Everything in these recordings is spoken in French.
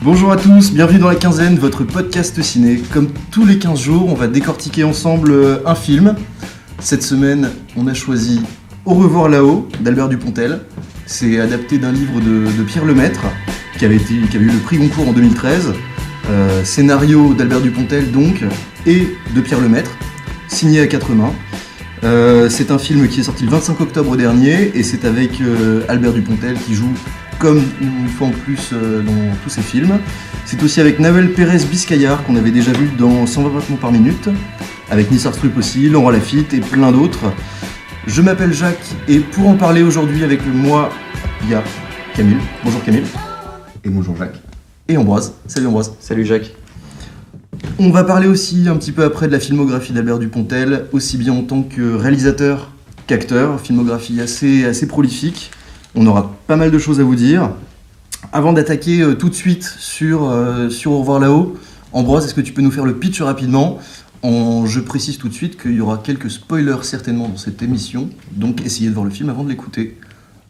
Bonjour à tous, bienvenue dans La Quinzaine, votre podcast ciné. Comme tous les 15 jours, on va décortiquer ensemble un film. Cette semaine, on a choisi Au revoir là-haut d'Albert Dupontel. C'est adapté d'un livre de Pierre Lemaitre, qui avait eu le prix Goncourt en 2013. Scénario d'Albert Dupontel donc, et de Pierre Lemaitre, signé à quatre mains. C'est un film qui est sorti le 25 octobre dernier, et c'est avec Albert Dupontel qui joue comme une fois en plus dans tous ses films. C'est aussi avec Nawel Pérez-Biscayar qu'on avait déjà vu dans 120 battements par minute, avec Nils Astrup aussi, Laurent Lafitte et plein d'autres. Je m'appelle Jacques et pour en parler aujourd'hui avec moi, il y a Camille. Bonjour Camille. Et bonjour Jacques. Et Ambroise. Salut Ambroise. Salut Jacques. On va parler aussi un petit peu après de la filmographie d'Albert Dupontel, aussi bien en tant que réalisateur qu'acteur, filmographie assez prolifique. On aura pas mal de choses à vous dire. Avant d'attaquer tout de suite sur Au revoir là-haut, Ambroise, est-ce que tu peux nous faire le pitch rapidement ? Je précise tout de suite qu'il y aura quelques spoilers certainement dans cette émission, donc essayez de voir le film avant de l'écouter.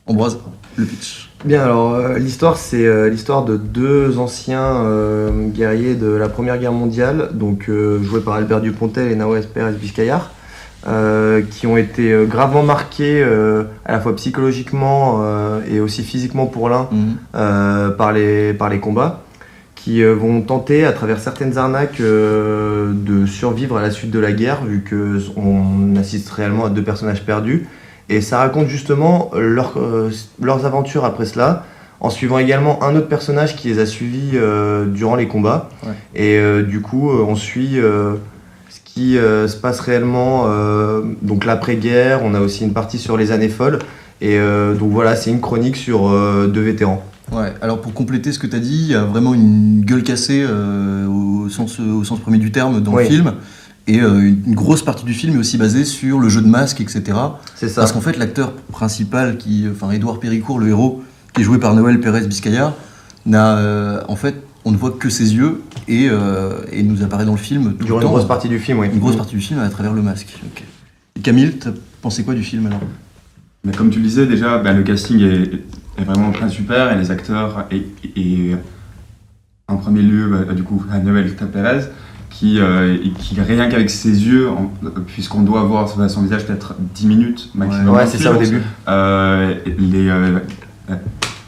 Ambroise, le pitch. Bien, alors l'histoire, c'est l'histoire de deux anciens guerriers de la Première Guerre mondiale, donc joués par Albert Dupontel et Nawel Pérez-Biscayar, qui ont été gravement marqués à la fois psychologiquement et aussi physiquement pour l'un par les combats, qui vont tenter à travers certaines arnaques de survivre à la suite de la guerre, vu qu'on assiste réellement à deux personnages perdus. Et ça raconte justement leurs aventures après cela, en suivant également un autre personnage qui les a suivis durant les combats. Ouais. Et du coup, on suit ce qui se passe réellement, donc l'après-guerre. On a aussi une partie sur les années folles. Et donc voilà, c'est une chronique sur deux vétérans. Ouais, alors pour compléter ce que tu as dit, il y a vraiment une gueule cassée au sens premier du terme dans le film. Et une grosse partie du film est aussi basée sur le jeu de masques, etc. C'est ça. Parce qu'en fait, l'acteur principal, Édouard Péricourt, le héros, qui est joué par Nawel Pérez-Biscayar, en fait, on ne voit que ses yeux et il nous apparaît dans le film tout durant le temps. Une grosse partie du film, oui. Une grosse partie du film à travers le masque. Okay. Et Camille, t'as pensé quoi du film alors ? Mais comme tu le disais déjà, le casting est vraiment très super et les acteurs et en premier lieu du coup Nawel Pérez qui rien qu'avec ses yeux, puisqu'on doit voir son visage peut-être 10 minutes maximum. Ouais, c'est ça au début.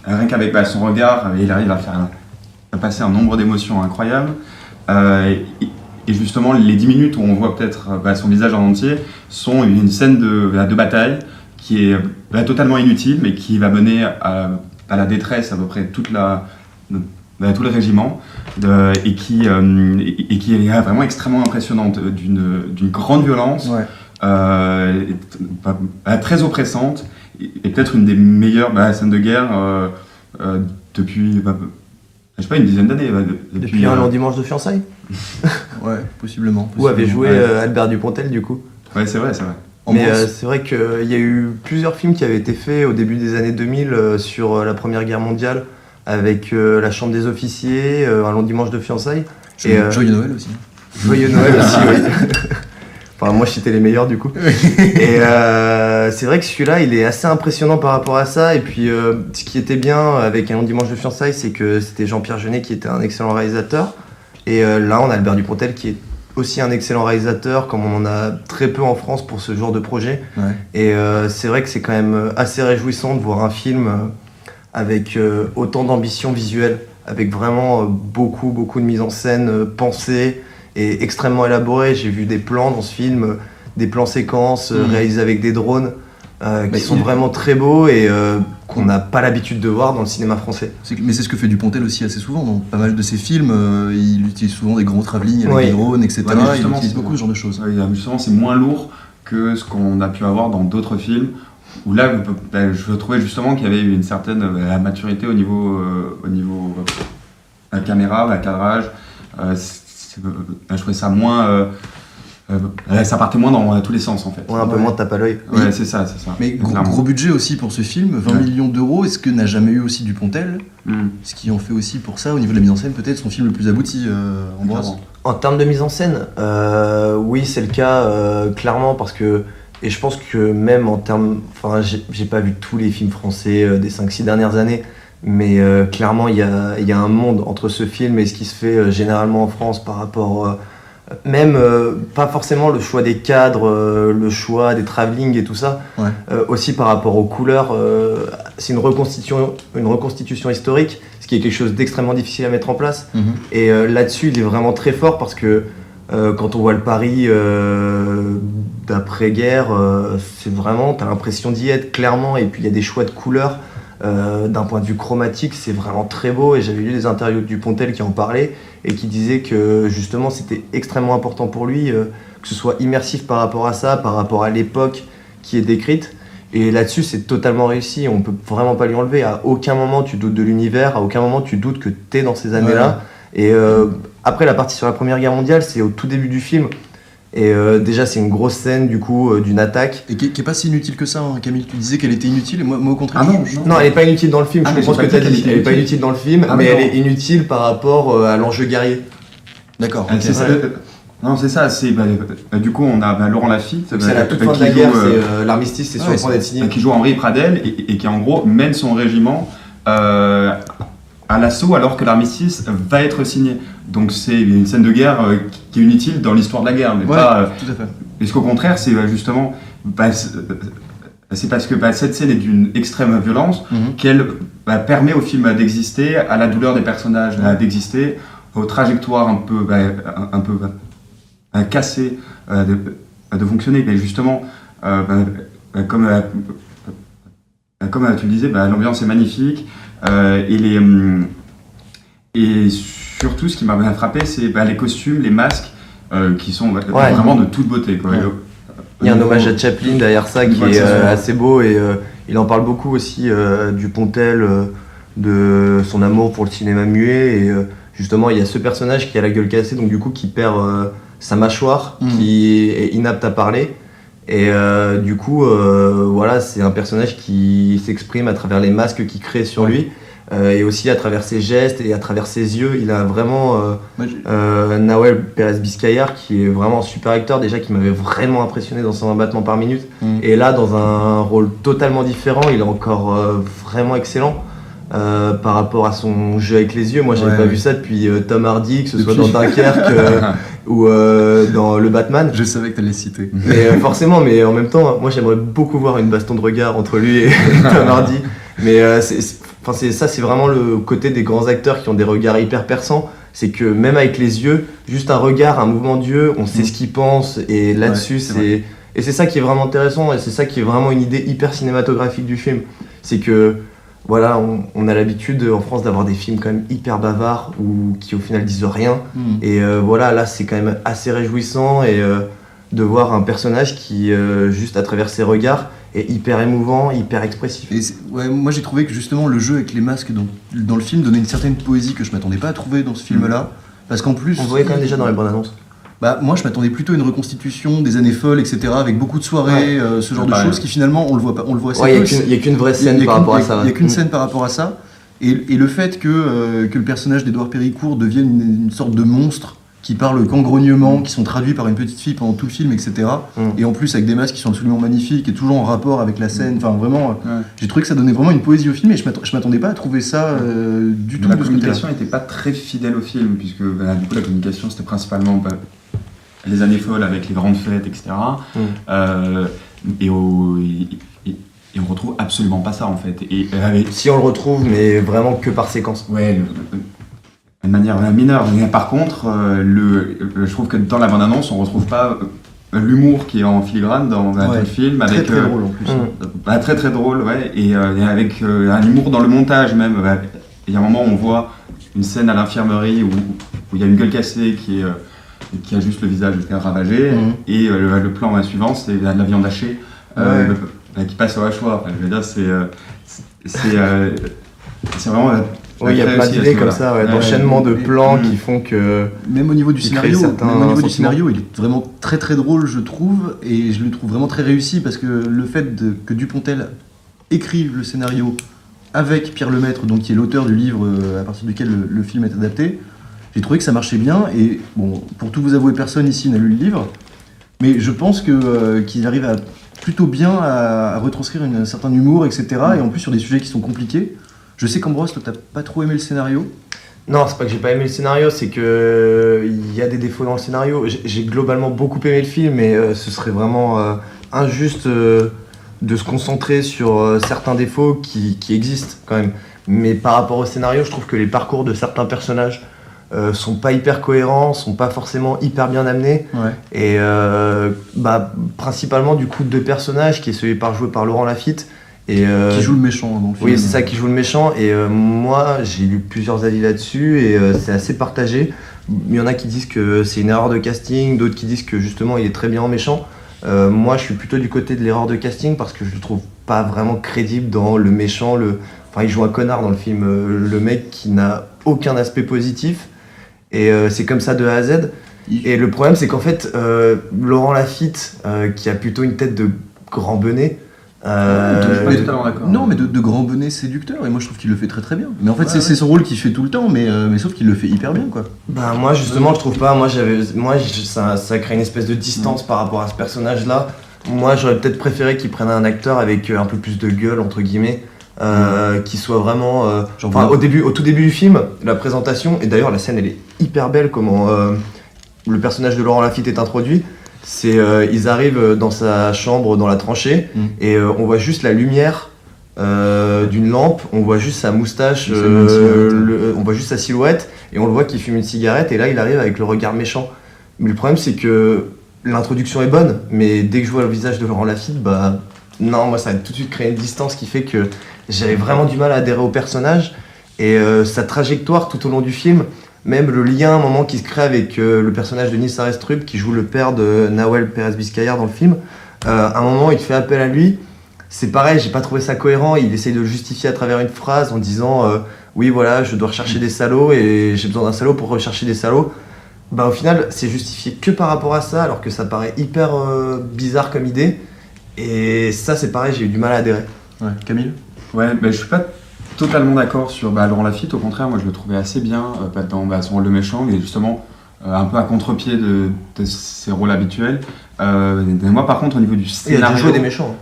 Rien qu'avec son regard, il arrive à passer un nombre d'émotions incroyables. Et justement, les 10 minutes où on voit peut-être son visage en entier sont une scène de bataille qui est totalement inutile, mais qui va mener à la détresse à peu près tout le régiment, et qui est vraiment extrêmement impressionnante, d'une grande violence, très oppressante, et peut-être une des meilleures scènes de guerre depuis, je sais pas, une dizaine d'années. Depuis un long dimanche de fiançailles. Ouais, possiblement. Où avait joué Albert Dupontel du coup. Ouais, c'est vrai. Mais c'est vrai qu'il y a eu plusieurs films qui avaient été faits au début des années 2000 sur la Première Guerre mondiale, avec La Chambre des officiers, Un long dimanche de fiançailles. Joyeux Noël aussi. Joyeux Noël aussi, oui. Enfin, moi, je citais les meilleurs, du coup. Et c'est vrai que celui-là, il est assez impressionnant par rapport à ça. Et puis, ce qui était bien avec Un long dimanche de fiançailles, c'est que c'était Jean-Pierre Jeunet qui était un excellent réalisateur. Et là, on a Albert Dupontel qui est aussi un excellent réalisateur, comme on en a très peu en France pour ce genre de projet. Ouais. Et c'est vrai que c'est quand même assez réjouissant de voir un film avec autant d'ambition visuelle, avec vraiment beaucoup de mise en scène pensée et extrêmement élaborée. J'ai vu des plans dans ce film, des plans séquences réalisés avec des drones qui sont vraiment très beaux et qu'on n'a pas l'habitude de voir dans le cinéma français. Mais c'est ce que fait Dupontel aussi assez souvent. Dans pas mal de ses films, il utilise souvent des gros travelling avec des drones, etc. Il utilise beaucoup ce genre de choses. Justement, c'est moins lourd que ce qu'on a pu avoir dans d'autres films. Où là, je trouvais justement qu'il y avait une certaine maturité au niveau la caméra, le cadrage. Je trouvais ça moins... ça partait moins dans tous les sens en fait. Ouais, un peu moins de tape à l'œil. Ouais, c'est ça. Mais gros budget aussi pour ce film, 20 millions d'euros. Est-ce que n'a jamais eu aussi Dupontel Ce qui en fait aussi pour ça, au niveau de la mise en scène, peut-être son film le plus abouti, Ambroise. En termes de mise en scène, oui, c'est le cas, clairement, parce que... Et je pense que même en termes... Enfin, j'ai pas vu tous les films français des 5-6 dernières années, Mais clairement, il y a un monde entre ce film et ce qui se fait généralement en France par rapport... même pas forcément le choix des cadres, le choix des travelling et tout ça, Ouais. aussi par rapport aux couleurs, c'est une reconstitution historique, ce qui est quelque chose d'extrêmement difficile à mettre en place. Et là-dessus, il est vraiment très fort parce que quand on voit le Paris d'après-guerre, c'est vraiment, t'as l'impression d'y être clairement, et puis il y a des choix de couleurs. D'un point de vue chromatique, c'est vraiment très beau, et j'avais lu des interviews de Dupontel qui en parlaient et qui disaient que justement c'était extrêmement important pour lui que ce soit immersif par rapport à ça, par rapport à l'époque qui est décrite. Et là-dessus, c'est totalement réussi, on peut vraiment pas lui enlever. À aucun moment tu doutes de l'univers, à aucun moment tu doutes que t'es dans ces années-là. Et après, la partie sur la Première Guerre mondiale, c'est au tout début du film. Et déjà, c'est une grosse scène du coup d'une attaque. Et qui est pas si inutile que ça, hein. Camille, tu disais qu'elle était inutile, et moi au contraire. Ah non, Non, elle est pas inutile dans le film, je comprends ce que tu as dit. Elle est pas inutile dans le film, Ah, mais d'accord. elle est inutile par rapport à l'enjeu guerrier. D'accord. C'est ça, non, c'est ça. Du coup, on a Laurent Lafitte, C'est à la toute fin de qui la joue, guerre, c'est l'armistice, c'est sur le point d'être signé. qui joue Henri Pradel et qui en gros mène son régiment à l'assaut alors que l'armistice va être signé. Donc c'est une scène de guerre qui est inutile dans l'histoire de la guerre, mais pas. Tout à fait. Est-ce qu'au contraire, c'est justement. C'est parce que cette scène est d'une extrême violence qu'elle permet au film d'exister, à la douleur des personnages d'exister, aux trajectoires un peu cassées de fonctionner. Mais justement, comme tu le disais, l'ambiance est magnifique et surtout ce qui m'a bien frappé, c'est les costumes, les masques qui sont vraiment de toute beauté, quoi. Ouais. Il y a un hommage à Chaplin derrière ça qui est assez beau, et il en parle beaucoup aussi du Pontel, de son amour pour le cinéma muet, et justement il y a ce personnage qui a la gueule cassée, donc du coup qui perd sa mâchoire, qui est inapte à parler, et du coup voilà, c'est un personnage qui s'exprime à travers les masques qu'il crée sur lui. Et aussi à travers ses gestes et à travers ses yeux, il a vraiment Nahuel Pérez Biscayar qui est vraiment un super acteur déjà, qui m'avait vraiment impressionné dans 120 battements par minute. Et là, dans un rôle totalement différent, il est encore vraiment excellent par rapport à son jeu avec les yeux. Moi, j'avais pas vu ça depuis Tom Hardy, que ce soit dans Dunkerque ou dans Le Batman. Je savais que tu allais le citer. Mais forcément, mais en même temps, moi j'aimerais beaucoup voir une baston de regard entre lui et Tom Hardy. Mais c'est vraiment le côté des grands acteurs qui ont des regards hyper perçants. C'est que même avec les yeux, juste un regard, un mouvement d'yeux, on sait ce qu'ils pensent. Et là-dessus, et c'est ça qui est vraiment intéressant, et c'est ça qui est vraiment une idée hyper cinématographique du film. C'est que, voilà, on a l'habitude en France d'avoir des films quand même hyper bavards ou qui au final disent rien. Et voilà, là c'est quand même assez réjouissant, et de voir un personnage qui, juste à travers ses regards, est hyper émouvant, hyper expressif. Et moi j'ai trouvé que justement le jeu avec les masques dans le film donnait une certaine poésie que je m'attendais pas à trouver dans ce film-là. Parce qu'en plus. On le voyait quand même déjà dans les bandes annonces. Moi je m'attendais plutôt à une reconstitution des années folles, etc., avec beaucoup de soirées, ce genre de choses qui finalement on le voit pas, on le voit assez peu. Il n'y a qu'une vraie scène par rapport à ça. Il n'y a qu'une scène par rapport à ça. Et le fait que le personnage d'Édouard Péricourt devienne une sorte de monstre qui parle qu'en grognement, qui sont traduits par une petite fille pendant tout le film, etc. Et en plus avec des masques qui sont absolument magnifiques et toujours en rapport avec la scène. Enfin vraiment, j'ai trouvé que ça donnait vraiment une poésie au film, et je m'attendais pas à trouver ça du tout. La communication n'était pas très fidèle au film, puisque du coup la communication c'était principalement les années folles avec les grandes fêtes, etc. Et on retrouve absolument pas ça en fait. Si on le retrouve, mais vraiment que par séquence. Ouais, de manière mineure. Mais par contre, je trouve que dans la bande-annonce, on retrouve pas l'humour qui est en filigrane dans le film. Avec, très drôle en plus. Très très drôle, ouais. Et avec un humour dans le montage même. Il y a un moment où on voit une scène à l'infirmerie où il y a une gueule cassée qui a juste le visage ravagé. Et le plan suivant, c'est la viande hachée qui passe au hachoir. Enfin, je veux dire, c'est vraiment... Oui, il y a plein d'idées comme ça, d'enchaînement de plans qui font que... Même au niveau du scénario, il est vraiment très très drôle, je trouve, et je le trouve vraiment très réussi, parce que le fait que Dupontel écrive le scénario avec Pierre Lemaître, donc qui est l'auteur du livre à partir duquel le film est adapté, j'ai trouvé que ça marchait bien. Et bon, pour tout vous avouer, personne ici n'a lu le livre, mais je pense qu'ils arrivent plutôt bien à retranscrire un certain humour, etc. Et en plus sur des sujets qui sont compliqués. Je sais qu'Ambroise, toi, t'as pas trop aimé le scénario. Non, c'est pas que j'ai pas aimé le scénario, c'est que il y a des défauts dans le scénario. J'ai globalement beaucoup aimé le film, mais ce serait vraiment injuste de se concentrer sur certains défauts qui existent quand même. Mais par rapport au scénario, je trouve que les parcours de certains personnages sont pas hyper cohérents, sont pas forcément hyper bien amenés. Ouais. Et principalement du coup deux personnages qui est joué par Laurent Lafitte. Et, Qui joue le méchant dans le film. oui, c'est ça, qui joue le méchant. Et moi, j'ai lu plusieurs avis là-dessus et c'est assez partagé. Il y en a qui disent que c'est une erreur de casting, d'autres qui disent que justement il est très bien en méchant. Moi, je suis plutôt du côté de l'erreur de casting parce que je le trouve pas vraiment crédible dans le méchant. Enfin, il joue un connard dans le film, le mec qui n'a aucun aspect positif. Et c'est comme ça de A à Z. Et le problème, c'est qu'en fait, Laurent Lafitte, qui a plutôt une tête de grand benet, Je suis pas totalement d'accord. Non, mais de grand bonnet séducteur, et moi je trouve qu'il le fait très très bien. Mais en fait, c'est son rôle qu'il fait tout le temps, mais sauf qu'il le fait hyper bien, quoi. bah moi justement je trouve pas, ça crée une espèce de distance par rapport à ce personnage là. Moi j'aurais peut-être préféré qu'il prenne un acteur avec un peu plus de gueule entre guillemets, qui soit vraiment au tout début du film, la présentation, et d'ailleurs la scène elle est hyper belle comment le personnage de Laurent Lafitte est introduit. C'est ils arrivent dans sa chambre dans la tranchée et on voit juste la lumière d'une lampe, on voit juste sa moustache, on voit juste sa silhouette et on le voit qu'il fume une cigarette et là il arrive avec le regard méchant. Mais le problème c'est que l'introduction est bonne, mais dès que je vois le visage de Laurent Lafitte, bah non, moi ça a tout de suite créé une distance qui fait que j'avais vraiment du mal à adhérer au personnage et sa trajectoire tout au long du film. Même le lien à un moment qui se crée avec le personnage de Nils Arestrup qui joue le père de Nahuel Pérez-Biscayar dans le film. À un moment, il fait appel à lui. C'est pareil, j'ai pas trouvé ça cohérent. Il essaye de le justifier à travers une phrase en disant oui, voilà, je dois rechercher des salauds et j'ai besoin d'un salaud pour rechercher des salauds. Bah, au final, c'est justifié que par rapport à ça, alors que ça paraît hyper bizarre comme idée. Et ça, c'est pareil, j'ai eu du mal à adhérer. Ouais, Camille ? Ouais, je suis pas totalement d'accord sur Laurent Lafitte, au contraire, moi je le trouvais assez bien dans son rôle de méchant, mais justement un peu à contre-pied de ses rôles habituels. Mais moi par contre, au niveau du scénario. Il a déjà joué des méchants.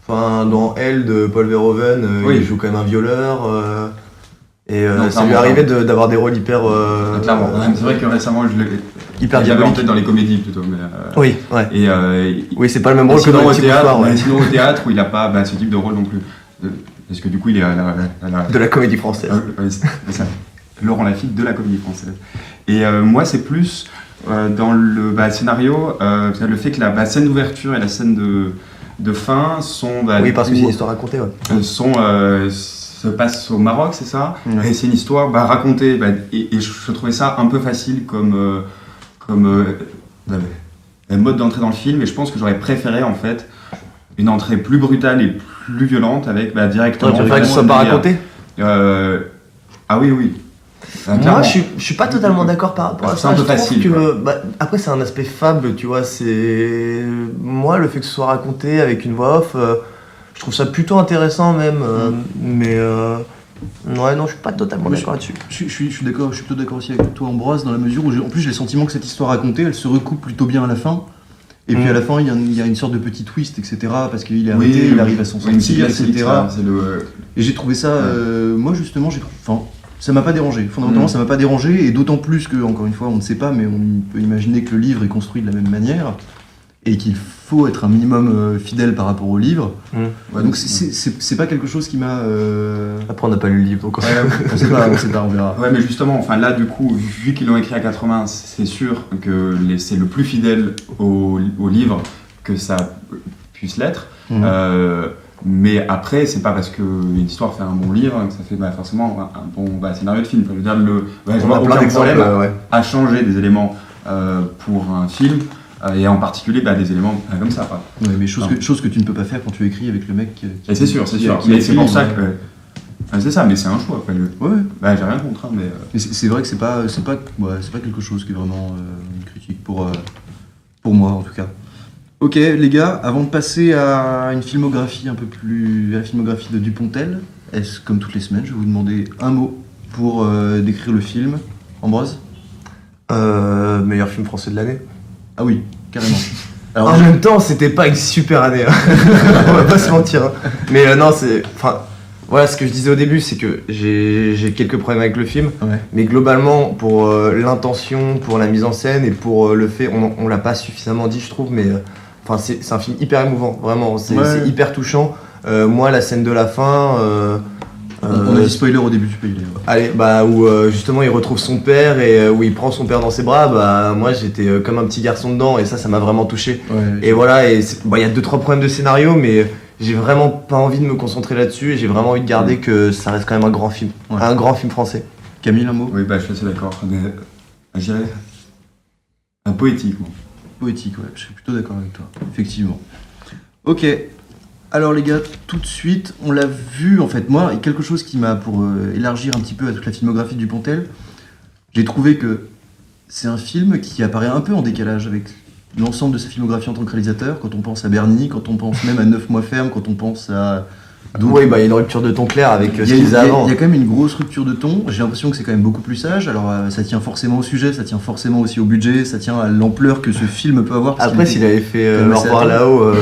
Enfin, dans Elle de Paul Verhoeven, il joue quand même un violeur. Ça lui est arrivé d'avoir des rôles hyper. Clairement, c'est vrai que récemment je l'ai. Hyper j'avais en diabolique. tête dans les comédies plutôt. Mais, oui, ouais. Oui, c'est pas le même rôle que sinon, dans au les théâtre, ouais. sinon au théâtre où il n'a pas ce type de rôle non plus. Parce que du coup il est à la... De la comédie française. C'est ça. Laurent Lafitte de la comédie française. Et moi c'est plus dans le scénario, le fait que la scène d'ouverture et la scène de fin sont... oui, parce que c'est une histoire racontée, ouais. Se passe au Maroc, c'est ça, ouais. Et c'est une histoire racontée, et je trouvais ça un peu facile comme mode d'entrée dans le film, et je pense que j'aurais préféré en fait une entrée plus brutale et plus violente avec directement... Tu préfères que ce soit pas raconté ? Ah oui. Moi, je suis pas totalement d'accord par rapport à ça. C'est un peu facile. Après, c'est un aspect fable, tu vois. C'est moi, le fait que ce soit raconté avec une voix off, je trouve ça plutôt intéressant même. Mais ouais, non, je suis pas totalement d'accord là-dessus. Je suis d'accord, je suis plutôt d'accord aussi avec toi, Ambroise, dans la mesure où en plus j'ai le sentiment que cette histoire racontée, elle se recoupe plutôt bien à la fin. Et puis à la fin, il y a une sorte de petit twist, etc. Parce qu'il est arrêté, il arrive à s'en sortir, etc. Et j'ai trouvé ça, moi justement, ça m'a pas dérangé. Fondamentalement, ça m'a pas dérangé, et d'autant plus que, encore une fois, on ne sait pas, mais on peut imaginer que le livre est construit de la même manière, et qu'il faut être un minimum fidèle par rapport au livre. Ouais, donc c'est pas quelque chose qui m'a... Après, on n'a pas lu le livre, donc on sait pas, on verra. Ouais, mais justement, là, du coup, vu qu'ils l'ont écrit à 80, c'est sûr que c'est le plus fidèle au livre que ça puisse l'être. Mais après, c'est pas parce qu'une histoire fait un bon livre que ça fait forcément un bon scénario de film. Je veux dire, je vois aucun problème à changer des éléments pour un film, et en particulier des éléments comme ça. Ouais, mais chose que tu ne peux pas faire quand tu écris avec le mec qui et c'est sûr. Mais c'est pour ça que... c'est ça, mais c'est un choix. Ouais. J'ai rien contre. Mais c'est vrai que c'est pas quelque chose qui est vraiment une critique pour moi, en tout cas. Ok les gars, avant de passer à une filmographie un peu plus... à la filmographie de Dupontel, comme toutes les semaines, je vais vous demander un mot pour décrire le film. Ambroise ? Meilleur film français de l'année. Ah oui, carrément. Alors, en même temps, c'était pas une super année. On va pas se mentir. Mais non, c'est... Enfin, Voilà, ce que je disais au début, c'est que j'ai quelques problèmes avec le film, Ouais. mais globalement, pour l'intention, pour la mise en scène et pour le fait, on l'a pas suffisamment dit, je trouve, mais c'est un film hyper émouvant, vraiment, c'est hyper touchant. Moi, la scène de la fin. On a dit spoiler au début, tu peux y aller. Allez, où justement il retrouve son père et où il prend son père dans ses bras, moi j'étais comme un petit garçon dedans et ça m'a vraiment touché. Ouais, Et voilà, il y a 2-3 problèmes de scénario, mais j'ai vraiment pas envie de me concentrer là-dessus et j'ai vraiment envie de garder que ça reste quand même un grand film, un grand film français. Camille, un mot? Oui, je suis assez d'accord. Je dirais un poétique. Moi. Poétique, ouais, je suis plutôt d'accord avec toi, effectivement. Ok, alors les gars, tout de suite, on l'a vu, en fait, moi, quelque chose qui m'a, pour élargir un petit peu à toute la filmographie de Dupontel, j'ai trouvé que c'est un film qui apparaît un peu en décalage avec l'ensemble de sa filmographie en tant que réalisateur, quand on pense à Bernie, quand on pense même à 9 mois ferme, quand on pense à... Oui, il y a une rupture de ton clair avec ce qu'ils faisaient avant. Il y a quand même une grosse rupture de ton, j'ai l'impression que c'est quand même beaucoup plus sage, alors ça tient forcément au sujet, ça tient forcément aussi au budget, ça tient à l'ampleur que ce film peut avoir. Après, s'il avait fait Au revoir là-haut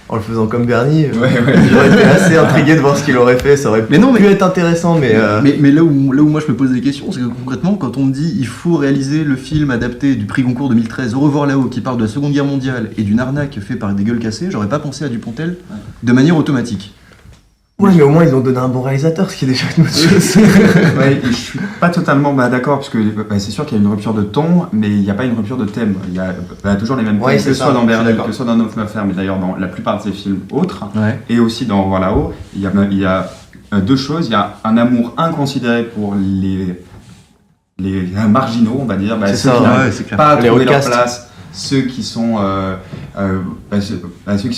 en le faisant comme Bernie, j'aurais été assez intrigué de voir ce qu'il aurait fait, ça aurait pu être intéressant, mais là où moi je me pose des questions, c'est que concrètement, quand on me dit il faut réaliser le film adapté du prix Goncourt 2013, Au revoir là-haut, qui parle de la Seconde Guerre mondiale et d'une arnaque faite par des gueules cassées, j'aurais pas pensé à Dupontel de manière automatique. Ouais, mais au moins ils ont donné un bon réalisateur, ce qui est déjà une autre chose. Je suis pas totalement d'accord, parce que c'est sûr qu'il y a une rupture de ton, mais il n'y a pas une rupture de thème. Il y a toujours les mêmes thèmes, que ce soit dans Bernie, que ce soit dans 9 mois ferme, mais d'ailleurs dans la plupart de ces films autres, et aussi dans Voir là-haut, il y a deux choses. Il y a un amour inconsidéré pour les marginaux, on va dire, ceux qui n'arrivent pas à trouver leur place, ceux qui sont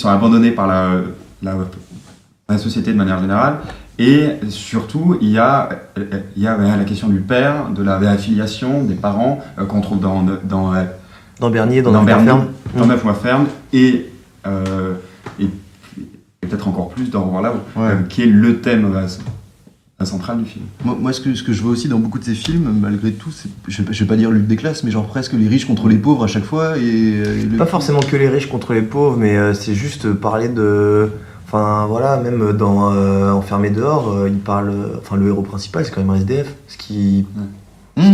abandonnés par la société de manière générale, et surtout il y a la question du père, de la affiliation des parents qu'on trouve dans Bernie, dans 9 mois ferme, et peut-être encore plus dans Revoir là-haut, qui est le thème central du film. Moi ce que je vois aussi dans beaucoup de ces films, malgré tout, je vais pas dire lutte des classes, mais genre presque les riches contre les pauvres à chaque fois. Pas forcément que les riches contre les pauvres, mais c'est juste parler de... Enfin voilà, même dans Enfermé dehors, il parle. Enfin, le héros principal, c'est quand même un SDF, ce qui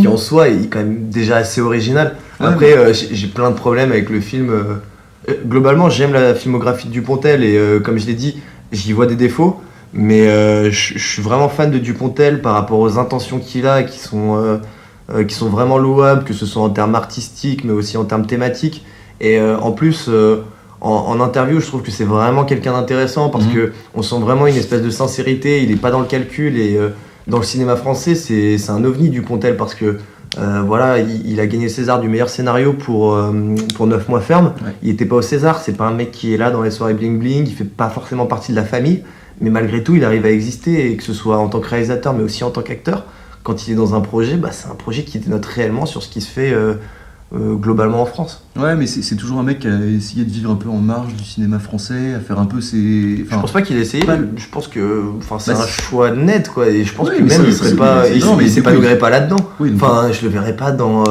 en soi est quand même déjà assez original. Après, j'ai plein de problèmes avec le film. Globalement, j'aime la filmographie de Dupontel et comme je l'ai dit, j'y vois des défauts, mais je suis vraiment fan de Dupontel par rapport aux intentions qu'il a, qui sont vraiment louables, que ce soit en termes artistiques, mais aussi en termes thématiques. Et en plus. En interview, je trouve que c'est vraiment quelqu'un d'intéressant parce que on sent vraiment une espèce de sincérité. Il est pas dans le calcul et dans le cinéma français, c'est un ovni Dupontel parce que il a gagné le César du meilleur scénario pour 9 mois ferme. Il était pas au César, c'est pas un mec qui est là dans les soirées bling bling, il fait pas forcément partie de la famille, mais malgré tout, il arrive à exister et que ce soit en tant que réalisateur, mais aussi en tant qu'acteur. Quand il est dans un projet, c'est un projet qui dénote réellement sur ce qui se fait. Globalement en France. Ouais, mais c'est toujours un mec qui a essayé de vivre un peu en marge du cinéma français, à faire un peu ses... je pense pas qu'il ait essayé, je pense que c'est un choix net, quoi, et je pense que même il s'épanouirait pas là-dedans. Je le verrais pas dans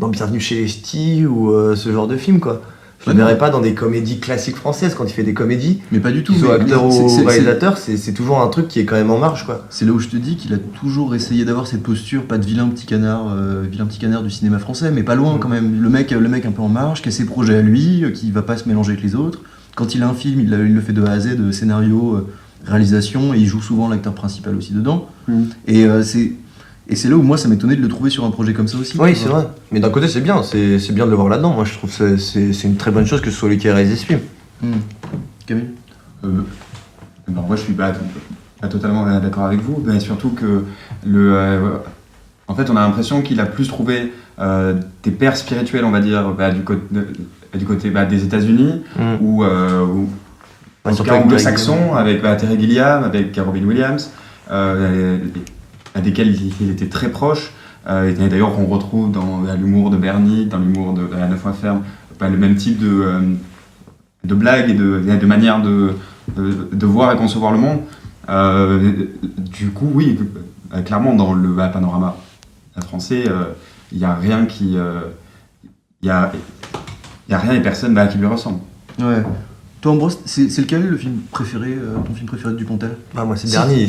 Bienvenue chez les Ch'tis ou ce genre de film, quoi. Je le verrais pas dans des comédies classiques françaises, quand il fait des comédies. Mais pas du tout. Qu'il soit acteur ou réalisateur, c'est toujours un truc qui est quand même en marge, quoi. C'est là où je te dis qu'il a toujours essayé d'avoir cette posture, pas de vilain petit canard du cinéma français, mais pas loin quand même. Le mec un peu en marge, qui a ses projets à lui, qui va pas se mélanger avec les autres. Quand il a un film, il le fait de A à Z, de scénario, réalisation, et il joue souvent l'acteur principal aussi dedans. Et c'est là où moi ça m'étonnait de le trouver sur un projet comme ça aussi. Oui, c'est vrai. Mais d'un côté c'est bien de le voir là-dedans. Moi je trouve que c'est une très bonne chose que ce soit lui qui a réalisé ce film. Camille moi je suis pas totalement d'accord avec vous, mais surtout que en fait on a l'impression qu'il a plus trouvé des pères spirituels, on va dire, du côté des États-Unis ou en tout cas anglo-saxon, avec Terry Gilliam, avec Robin Williams. À desquels il était très proche, et d'ailleurs on retrouve dans l'humour de Bernie, dans l'humour de la 9 mois ferme, le même type de blagues et de manière de voir et concevoir le monde. Du coup, oui, clairement dans le panorama français, il n'y a rien il y a rien et personne qui lui ressemble. Ouais. Toi, Ambroise, c'est lequel le film préféré, ton film préféré de Dupontel? Bah, moi, c'est Bernie.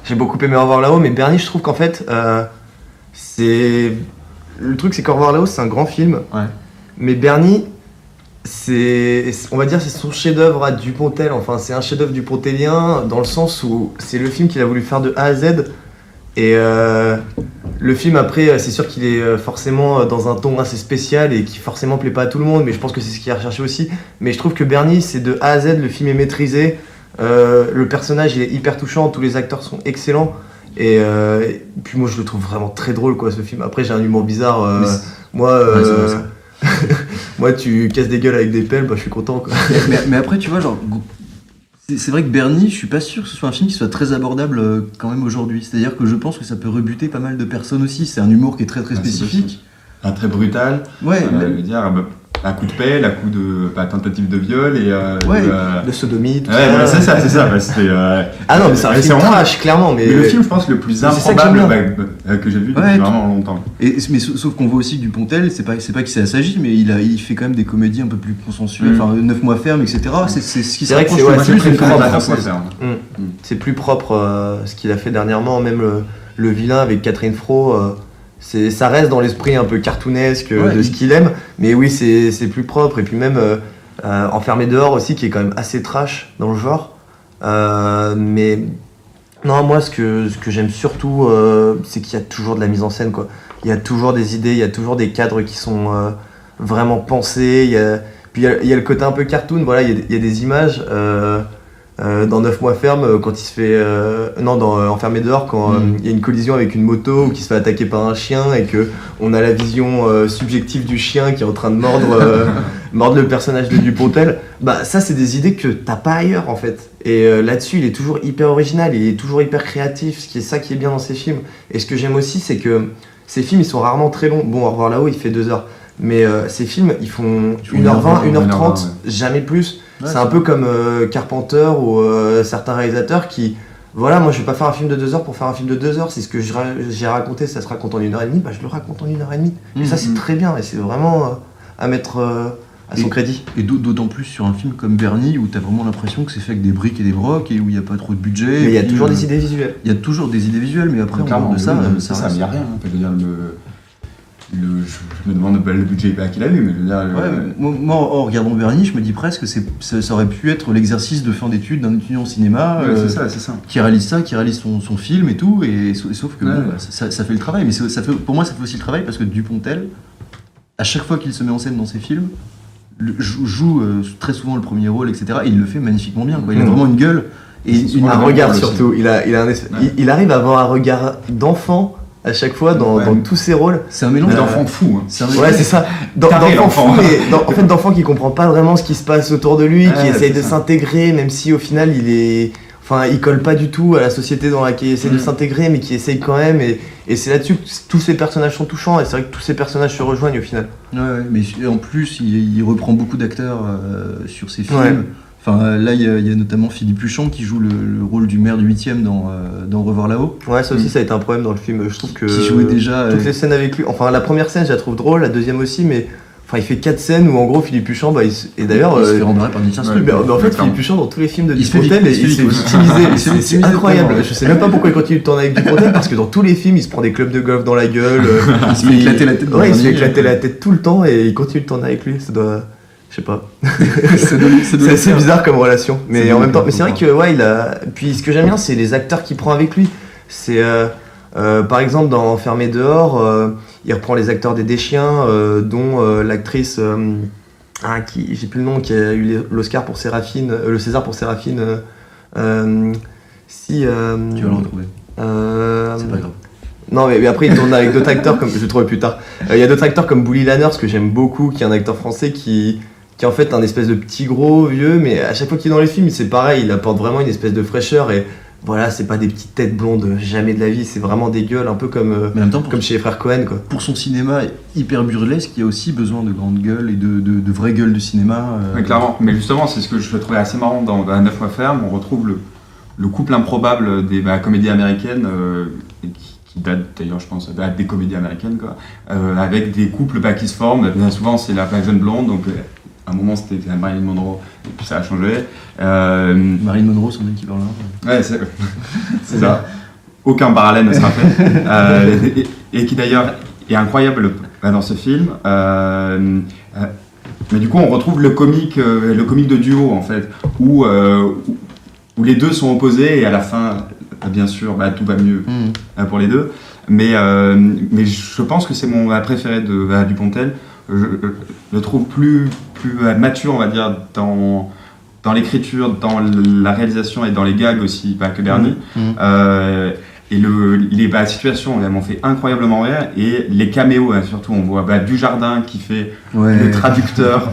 J'ai beaucoup aimé Au revoir là-haut, mais Bernie, je trouve qu'en fait, c'est. Le truc, c'est qu'Au revoir là-haut, c'est un grand film. Ouais. Mais Bernie, on va dire, c'est son chef-d'œuvre à Dupontel. Enfin, c'est un chef-d'œuvre dupontelien dans le sens où c'est le film qu'il a voulu faire de A à Z. Et le film, après, c'est sûr qu'il est forcément dans un ton assez spécial et qui forcément plaît pas à tout le monde, mais je pense que c'est ce qu'il a recherché aussi. Mais je trouve que Bernie, c'est de A à Z, le film est maîtrisé. Le personnage, il est hyper touchant, tous les acteurs sont excellents. Et puis moi, je le trouve vraiment très drôle, quoi, ce film. Après, j'ai un humour bizarre. Moi, tu casses des gueules avec des pelles, bah, je suis content, quoi. mais après, tu vois, genre, c'est vrai que Bernie, je suis pas sûr que ce soit un film qui soit très abordable quand même aujourd'hui. C'est-à-dire que je pense que ça peut rebuter pas mal de personnes aussi. C'est un humour qui est très très spécifique. Très brutal. Ouais. Je veux dire, à coup de pelle, à coup de tentative de viol et de sodomie, tout ça. ça. C'est ça. Ah non, mais c'est un film trash, clairement. Mais le film, je pense, le plus improbable que j'ai vu depuis vraiment longtemps. Mais sauf qu'on voit aussi que Dupontel, c'est pas qu'il s'est assagi, mais il fait quand même des comédies un peu plus consensuelles, enfin 9 mois ferme, etc. C'est ce qui se rapproche c'est plus plus propre. C'est plus propre ce qu'il a fait dernièrement, même le vilain avec Catherine Fro. Ça reste dans l'esprit un peu cartoonesque de ce qu'il aime, mais oui, c'est plus propre. Et puis même Enfermé dehors aussi, qui est quand même assez trash dans le genre. Mais non, moi, ce que j'aime surtout, c'est qu'il y a toujours de la mise en scène, quoi. Il y a toujours des idées, il y a toujours des cadres qui sont vraiment pensés. Puis il y a le côté un peu cartoon, voilà, il y a des images. Dans 9 mois ferme, quand il se fait. Dans Enfermé dehors, quand il y a une collision avec une moto ou qu'il se fait attaquer par un chien et qu'on a la vision subjective du chien qui est en train de mordre le personnage de Dupontel, bah ça, c'est des idées que t'as pas ailleurs en fait. Et là-dessus, il est toujours hyper original, il est toujours hyper créatif, ce qui est bien dans ses films. Et ce que j'aime aussi, c'est que ces films, ils sont rarement très longs. Bon, Au revoir là-haut, il fait 2 heures. Mais ces films, ils font 1h20, 1h30, jamais plus. Ouais, c'est un peu comme Carpenter ou certains réalisateurs qui... Voilà, moi je vais pas faire un film de 2 heures pour faire un film de 2 heures. C'est ce que j'ai raconté, ça se raconte en 1h30, bah je le raconte en 1h30. Et ça, c'est très bien, et c'est vraiment à mettre à son crédit. Et d'autant plus sur un film comme Bernie, où t'as vraiment l'impression que c'est fait avec des briques et des brocs, et où il n'y a pas trop de budget. Mais il y a toujours des idées visuelles. Il y a toujours des idées visuelles, mais après, en dehors de ça, ça il n'y a rien. Je veux dire, je me demande le budget qu'il a eu, mais je veux dire... Moi, en regardant Bernie, je me dis presque que ça aurait pu être l'exercice de fin d'études d'un étudiant en cinéma c'est ça. Qui réalise son film et tout, et sauf que ça fait le travail. Mais pour moi, ça fait aussi le travail parce que Dupontel, à chaque fois qu'il se met en scène dans ses films, joue très souvent le premier rôle, etc. Et il le fait magnifiquement bien, quoi. Il a vraiment une gueule et un regard surtout. Il arrive à avoir un regard d'enfant à chaque fois dans tous ses rôles. C'est un mélange d'enfant fou. C'est ça. D'enfant fou, mais en fait d'enfant qui comprend pas vraiment ce qui se passe autour de lui, qui essaye de s'intégrer, même si au final il colle pas du tout à la société dans laquelle il essaie de s'intégrer, mais qui essaye quand même. Et c'est là-dessus que tous ces personnages sont touchants, et c'est vrai que tous ces personnages se rejoignent au final. Ouais, mais en plus il reprend beaucoup d'acteurs sur ses films. Ouais. Enfin, là, il y a notamment Philippe Huchon qui joue le rôle du maire du 8e dans Au revoir là-haut. Ouais, ça aussi, ça a été un problème dans le film. Je trouve que qui jouait déjà toutes les scènes avec lui. Enfin, la première scène, je la trouve drôle, la deuxième aussi, mais enfin, il fait 4 scènes où en gros Philippe Huchon, et d'ailleurs, il se fait rembarrer par Nisha Struck. Mais en fait, Philippe Huchon dans tous les films de Dupontel, il se fait victimiser. C'est incroyable. Je sais même pas pourquoi il continue de tourner avec Dupontel, parce que dans tous les films, il se prend des clubs de golf dans la gueule. Il se fait éclater la tête. Ouais, il se fait éclater la tête tout le temps, et il continue de tourner avec lui. Ça doit. Je sais pas. C'est assez bizarre comme relation. Mais en même temps, mais c'est vrai que Puis ce que j'aime bien, c'est les acteurs qu'il prend avec lui. C'est par exemple dans Enfermé dehors, il reprend les acteurs des Deschiens, dont l'actrice j'ai plus le nom, qui a eu l'Oscar pour Séraphine, le César pour Séraphine. Tu vas le retrouver. C'est pas grave. Non, mais après il tourne avec d'autres acteurs comme je vais le trouver plus tard. Il y a d'autres acteurs comme Bouli Lanners que j'aime beaucoup, qui est un acteur français qui est en fait un espèce de petit gros vieux, mais à chaque fois qu'il est dans les films, c'est pareil, il apporte vraiment une espèce de fraîcheur, et voilà, c'est pas des petites têtes blondes, jamais de la vie, c'est vraiment des gueules, un peu comme chez les frères Cohen, quoi. Pour son cinéma hyper burlesque, il y a aussi besoin de grandes gueules et de vraies gueules de cinéma. Mais clairement, mais justement, c'est ce que je trouvais assez marrant dans 9 mois ferme, on retrouve le couple improbable des comédies américaines, qui date d'ailleurs, je pense, des comédies américaines, quoi, avec des couples qui se forment. Bien souvent, c'est la jeune blonde, donc un moment c'était Marilyn Monroe, et puis ça a changé. Marilyn Monroe, son mec qui parle là. Ouais, c'est ça. Aucun parallèle ne sera fait. Et qui d'ailleurs est incroyable dans ce film. Mais du coup, on retrouve le comique de duo en fait, où les deux sont opposés et à la fin, bien sûr, tout va mieux pour les deux. Mais je pense que c'est mon préféré de Dupontel. Je le trouve plus mature, on va dire, dans l'écriture, dans la réalisation et dans les gags aussi, pas que Bernie. Et les situations m'ont fait incroyablement rire, et les caméos, surtout on voit Dujardin qui fait le traducteur,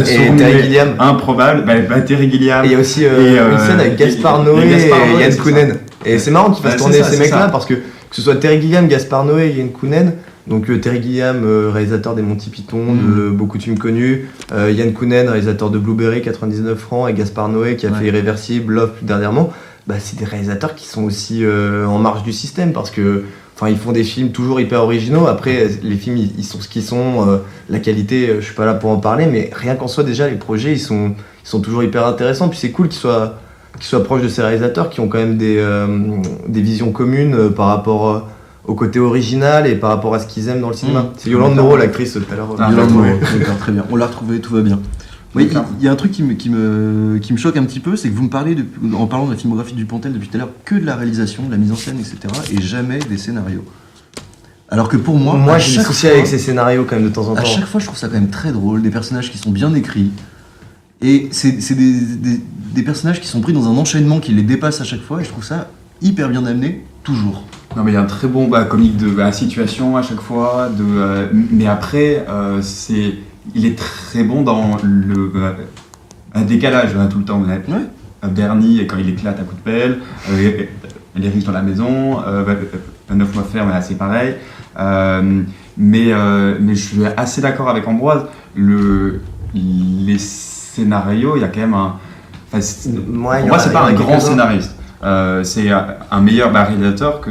et Terry Gilliam, improbable, Terry Gilliam, et il y a aussi une scène avec Gaspard Noé et Yann Kounen, et c'est marrant qu'ils fassent tourner ces mecs là, parce que ce soit Terry Gilliam, Gaspard Noé et Yann Kounen, donc Terry Gilliam, réalisateur des Monty Python, de beaucoup de films connus, Yann Kounen, réalisateur de Blueberry, 99 francs, et Gaspard Noé qui a fait Irréversible, Love plus dernièrement. C'est des réalisateurs qui sont aussi en marge du système, parce que ils font des films toujours hyper originaux. Après, les films ils sont ce qu'ils sont, la qualité, je suis pas là pour en parler, mais rien qu'en soi déjà les projets ils sont toujours hyper intéressants. Puis c'est cool qu'ils soient proches de ces réalisateurs qui ont quand même des visions communes par rapport au côté original et par rapport à ce qu'ils aiment dans le cinéma. C'est Yolande Moreau, l'actrice tout à l'heure. Yolande Moreau, très bien. On l'a retrouvée, tout va bien. Oui, il y a un truc qui me choque un petit peu, c'est que vous me parlez, en parlant de la filmographie de Dupontel depuis tout à l'heure, que de la réalisation, de la mise en scène, etc. et jamais des scénarios. Alors que pour moi j'ai des soucis avec ces scénarios quand même de temps en temps. À chaque fois, je trouve ça quand même très drôle, des personnages qui sont bien écrits. Et c'est des personnages qui sont pris dans un enchaînement qui les dépasse à chaque fois, et je trouve ça hyper bien amené, toujours. Non, mais il y a un très bon comique de situation à chaque fois, mais après, il est très bon dans un décalage tout le temps. Bernie, quand il éclate à coups de pelle, les riches dans la maison, 9 mois ferme, c'est pareil. Mais je suis assez d'accord avec Ambroise. Les scénarios, il y a quand même pour moi, c'est pas un grand scénariste. C'est un meilleur réalisateur que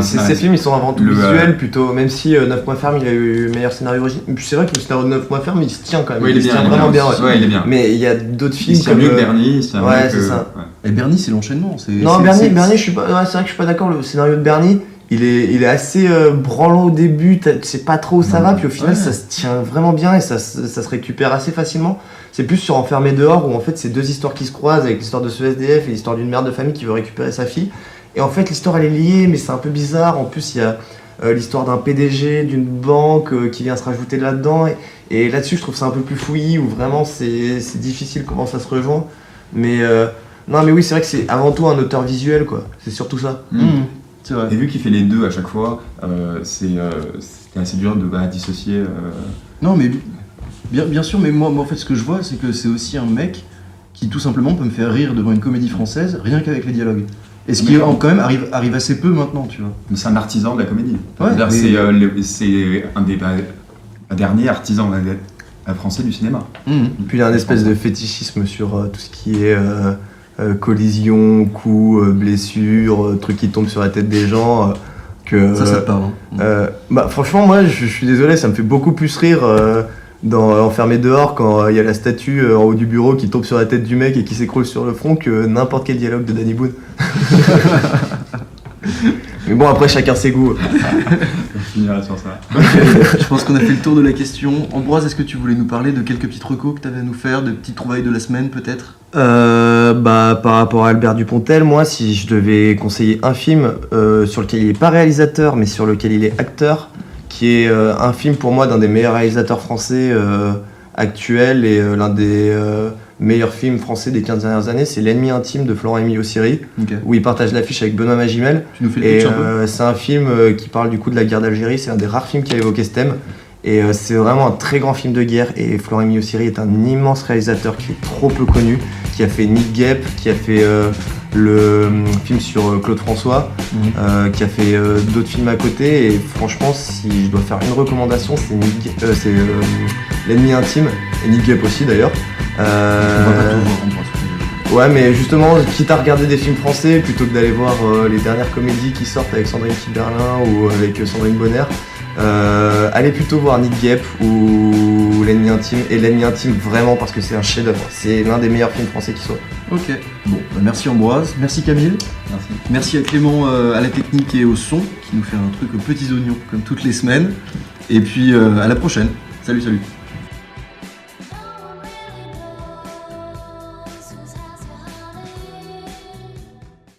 ces films ils sont avant tout visuels plutôt, même si 9 mois ferme il a eu meilleur scénario original. Puis c'est vrai que le scénario de 9 mois ferme il se tient quand même, il se tient vraiment bien. Il est bien. Mais il y a d'autres films comme mieux que Bernie, c'est ça. Et Bernie c'est l'enchaînement. Bernie je suis pas, c'est vrai que je suis pas d'accord. Le scénario de Bernie il est assez branlant au début, tu sais pas trop où ça va, puis au final ça se tient vraiment bien et ça se récupère assez facilement. C'est plus sur Enfermé dehors où en fait c'est deux histoires qui se croisent, avec l'histoire de ce SDF et l'histoire d'une mère de famille qui veut récupérer sa fille. Et en fait l'histoire elle est liée, mais c'est un peu bizarre. En plus il y a l'histoire d'un PDG d'une banque qui vient se rajouter là-dedans. Et là-dessus je trouve ça un peu plus fouillis, où vraiment c'est difficile comment ça se rejoint. Mais non mais oui, c'est vrai que c'est avant tout un auteur visuel quoi, c'est surtout ça. C'est vrai. Et vu qu'il fait les deux à chaque fois, c'était assez dur de dissocier. Non mais bien sûr, mais moi en fait ce que je vois c'est que c'est aussi un mec qui tout simplement peut me faire rire devant une comédie française rien qu'avec les dialogues. Et ce qui quand même arrive assez peu maintenant, tu vois. Mais c'est un artisan de la comédie. C'est un des derniers artisans français du cinéma. Puis il y a un espèce de fétichisme sur tout ce qui est collision, coups, blessures, trucs qui tombent sur la tête des gens. Ça te parle. Franchement, moi je suis désolé, ça me fait beaucoup plus rire dans Enfermé dehors quand il y a la statue en haut du bureau qui tombe sur la tête du mec et qui s'écroule sur le front que n'importe quel dialogue de Danny Boone. Mais bon, après chacun ses goûts. On finira sur ça. Je pense qu'on a fait le tour de la question. Ambroise, est-ce que tu voulais nous parler de quelques petites recos que tu avais à nous faire, de petites trouvailles de la semaine peut-être ? Par rapport à Albert Dupontel, moi si je devais conseiller un film sur lequel il n'est pas réalisateur mais sur lequel il est acteur, qui est un film pour moi d'un des meilleurs réalisateurs français actuels et l'un des meilleurs films français des 15 dernières années, c'est L'ennemi intime de Florent-Emilio Siri, où il partage l'affiche avec Benoît Magimel. Tu nous fais le pitch un peu ? C'est un film qui parle du coup de la guerre d'Algérie, c'est un des rares films qui a évoqué ce thème. Et c'est vraiment un très grand film de guerre, et Florent-Emilio Siri est un immense réalisateur qui est trop peu connu, qui a fait Nick Gep, qui a fait le film sur Claude François, qui a fait d'autres films à côté, et franchement si je dois faire une recommandation c'est L'ennemi intime, et Nick Gep aussi d'ailleurs. Ouais, mais justement, quitte à regarder des films français plutôt que d'aller voir les dernières comédies qui sortent avec Sandrine Kiberlin ou avec Sandrine Bonner, allez plutôt voir Nick Gep ou L'ennemi intime, et L'ennemi intime vraiment parce que c'est un chef-d'œuvre. C'est l'un des meilleurs films français qui soit. Ok. Bon, bah merci Ambroise, merci Camille, Merci. merci à Clément à la technique et au son qui nous fait un truc aux petits oignons comme toutes les semaines. Et puis à la prochaine. Salut, salut.